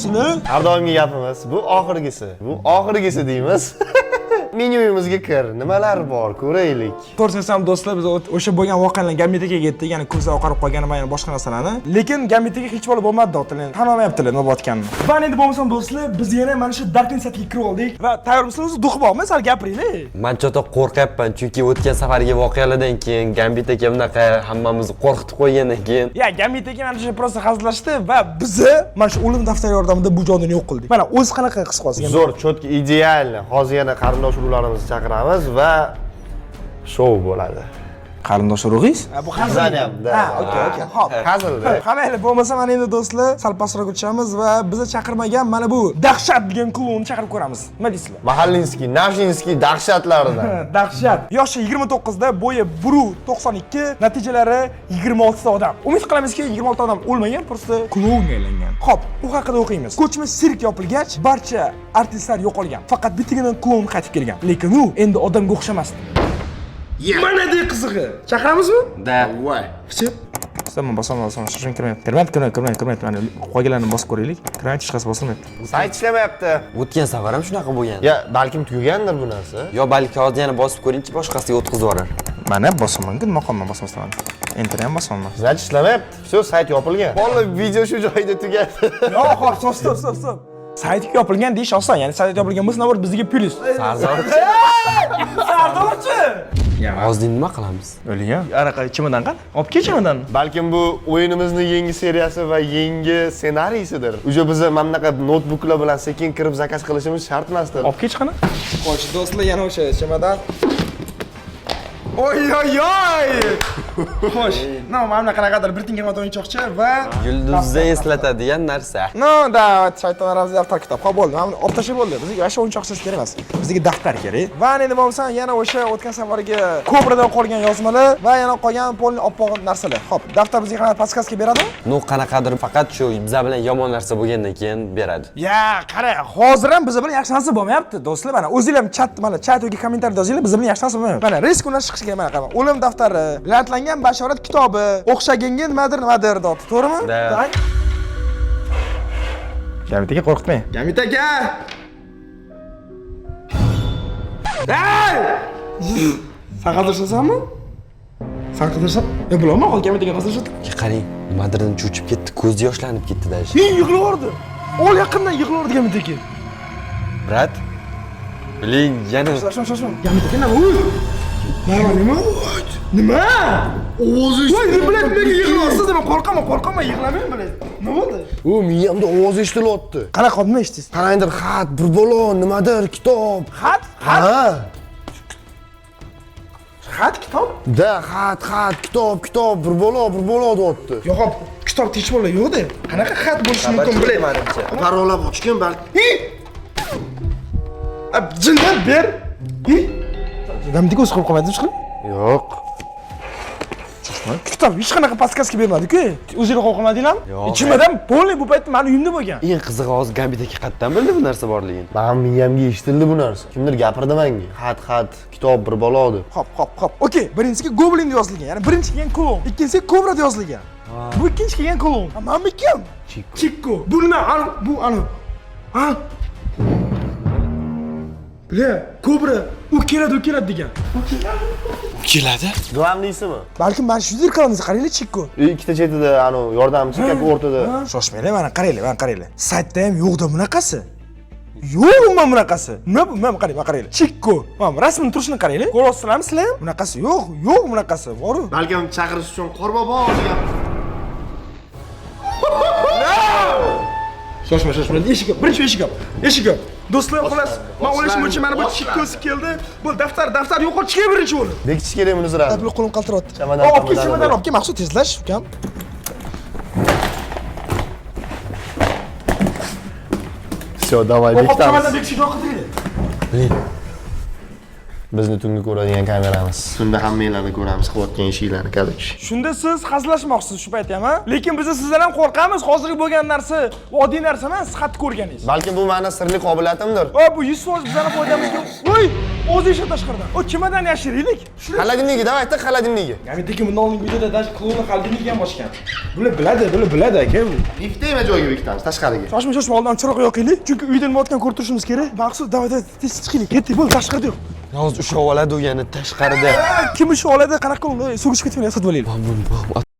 sizlar? Har doimgi gapimiz, bu oxirgisi. Bu oxirgisi deymiz. Menyuyimizga kir. Nimalar bor, ko'raylik. Ko'rsam do'stlar, biz o'sha bo'lgan voqealarni Gambitaga ketdik, ya'ni ko'za oqarib qolgani va yana boshqa narsalarni. Lekin Gambitaga hech bola bo'lmadi do'stlar. Tan olmayaptilar nima bo'layotganini. Va endi bo'lmasam do'stlar, biz yana mana shu Darknet satiga kirib oldik va tayyormisizlar? O'zi duxi bormi? Sal gapiringlar. Men chota qo'rqyapman, chunki o'tgan safargi voqealardan keyin Gambit aka bunaqa hammamizni qo'rqitib qo'ygandan keyin. Ya, Gambitaga mana shu prosta hazillashdi va bizni mana shu o'lim daftari yordamida bu jodini yo'q qildik. Mana o'zi qanaqa his qilasiz? Zo'r, cho'tki, ideal. Hozir yana qarindosh urug'larimizni chaqiramiz va shou bo'ladi. Qarindosh urug'ingiz? Bu hazil. Ha, okey. Xo'p. Hazilda. Qamayli, bo'lmasa mana endi do'stlar, sal pastroq o'tishamiz va bizni chaqirmagan mana bu dahshat degan klubni chaqirib ko'ramiz. Nima deysizlar? Mahallinskiy, Navshinskiy dahshatlaridan. Dahshat. Yoshi 29 da, bo'yi 1.92, natijalari 26 ta odam. Umid qilamizki, 26 ta odam o'lmagan, prosta klubga aylangan. Xo'p, bu haqida o'qiymiz. Ko'chma sirk yopilgach, barcha artistlar yo'qolgan. Faqat bittagina klon qaytib kelgan. Lekin u endi odamga o'xshamasdi. Mana de qizig'i. Chaqiramizmi? Da. Voy. Pichib. Sen bosaman, shoshin kirmayapti. Mana qo'yganlarni bosib ko'raylik. Kirmayapti, hech qaysi bosilmayapti. Sayt ishlamayapti. O'tgan safar ham shunaqa bo'lgan. Ya, balkim tugagandir bu narsa. Yo, balki hozir yana bosib ko'ringchi, boshqasiga o'tkazib yuborar. Mana bosaman, maqomman bosmasdan. Enterni ham bosaman. Значит, ishlamayapti. Shu sayt yopilgan. Bo'ldi, video shu joyda tugadi. Yo'q, hop, stop. Sayt yopilgan deyish oson, ya'ni sayt yopilgan bo'lsa, navbat bizga plyus. Sardorchi. Sardorchi. Hozir nima qilamiz? O'ligan. Anaqa chimadan qani? Olib kel chimadan. Balkim bu o'yinimizning yangi seriyasi va yangi ssenariysidir. Uje biz mana bunaqa notebooklar bilan sekin kirib zakaz qilishimiz shart emasdir. Olib kel chiqani? Xo'sh, do'stlar, yana o'sha chimadan. Oy. Xo'sh, mana qanaqadir bir tinga o'yinchoqcha va Yulduzni eslatadigan narsa. Da, shaytonlarimiz daftar kitob. Xo'p, bo'ldi. Mana olib tashlab bo'ldi. Bizga o'sha o'yinchoqsiz kerak emas. Bizga daftar kerak. Va endi bo'lmasa, yana o'sha o'tgan safargi kobradan qolgan yozmalar va yana qolgan polni oppoq narsalar. Xo'p, daftar bizga qanaqa podskazka beradimi? Qanaqadir faqat shu bizlar bilan yomon narsa bo'lgandan keyin beradi. Ya, qara, hozir ham biz bilan yaxshi narsa bo'lmayapti, do'stlar. Mana o'zinglar ham chat yoki kommentariyada yozinglar, biz bilan yaxshi narsa bo'lmayapti. Mana risklar chiqishi kerak, mana qarang. O'lim daftari, lantlangan bashorat kitobi, o'xshaganga nimadir deyapti, to'g'rimi? Da. Gamit aka, qo'rqitmang. Gamit aka! Hey! Sen qadrsizsanmi? Sen qadrsan? Ya bilmayman, hozir Gamit aka qadrsan. Qarang, nimadirdan cho'chib ketdi, ko'zi yoshlanib ketdi dash. Yig'laverdi. Ol yaqindan yig'laverdi Gamit aka. Brat. Biling, yana. Shoshma. Gamit aka nima? Nima? Ovozi eshitdi. Voy, bilan nega yig'layapsiz? Men qo'rqaman, yig'lamang bilan. Nima bo'ldi? U miyamda ovoz eshitilyapti. Qanaqa nima eshitdingiz? Qarangdir, xat, bir bola, nimadir, kitob. Xat? Ha. Xat, kitob? Da, xat, kitob, bir bola deyapti. Yo'q, kitob hech bola yo'q-da. Qanaqa xat bo'lishi mumkin bilmayman. Parolab ochgan balki. Jindan ber. Gamdiki o'zi qo'yib qolmadingiz chiqib? Yo'q. Kitob hech qanaqa podskazka bermadi-ku. O'zingizlar qo'yib qolmadinglarmi? Yo'q. Ichimdan polni bu paytda meni uyimda bo'lgan. Eng qizig'i hozir Gambit aka qayerdan bildi bu narsa borligini? Men miyamga eshitildi bu narsa. Kimdir gapirdi menga. Xat, kitob, bir bola deb. Hop. Okey, birinchisiga Goblin yozilgan, ya'ni birinchi kelgan klon. Ikkinchisi Cobra yozilgan. Bu ikkinchi kelgan klon. Menimi kim? Chikko. Bu nima? Bu ana. Ha? Bile, Cobra, u keladi degan. Keladi? Duam deysizmi? Balkim mana shu zirkalangiz qaranglar Chikko. Ikkita chetida, yordamchi kaka o'rtada. Shoshmanglar, mana qaranglar. Saytda ham yo'qda bunaqasi. Yo'qmi bunaqasi? Nima bu? Mana qaranglar. Chikko. Mana rasmini turishini qaranglar. Ko'ryapsizlarmi sizlar ham? Bunaqasi yo'q bunaqasi. Bor-ku. Balkim chaqirish uchun Qorbobo degan. Shoshma, eshik yop. Do'stlar, xolos, men o'ylashim bo'yicha mana bu Chikkosi keldi. Bu daftar yo'qolib chiqay birinchi bo'ldi. Bekitish kerak buni zira. Tablo qo'lim qaltiryapti. Chamadan Olib kel, maqsud tezlash, ukam. Всё, давай bekitamiz. Chamadan bekitishni qidiraylik. Biling. Bizni tungi ko'radigan kameramiz. Tunda hammanglarni ko'ramiz qilayotgan ishinglarni kadrchi. Shunda siz hazillashmoqchisiz shu payt ham, ha? Lekin biz sizdan ham qo'rqamiz. Hozirgi bo'lgan narsa oddiy narsa emas, sihatni ko'rganingiz. Balki bu meni sirli qobiliyatimdir. O bu 100% bizning foydamizga. Voy, o'zi eshit tashqaridan. O kimdan yashiraylik? Холодильниги, давай, ты холодильниги. Gamidagi bundan oldingi videoda даже klonni холодильnigiga ham ochgan. Bular biladi aka. Ikkita joyga bekitamiz tashqariga. Shoshma oldin chiroq yoqaylik. Chunki uydan nima o'tgan ko'rib turishimiz kerak. Maqsud davada tez chiqaylik. Ketdik, bo'ldi, tashqarida yo'q. Yozda ushlab oladi u yana tashqarida. Kim ish oladi, qanaqa qilib sug'ishib ketgan yasatib olaylik.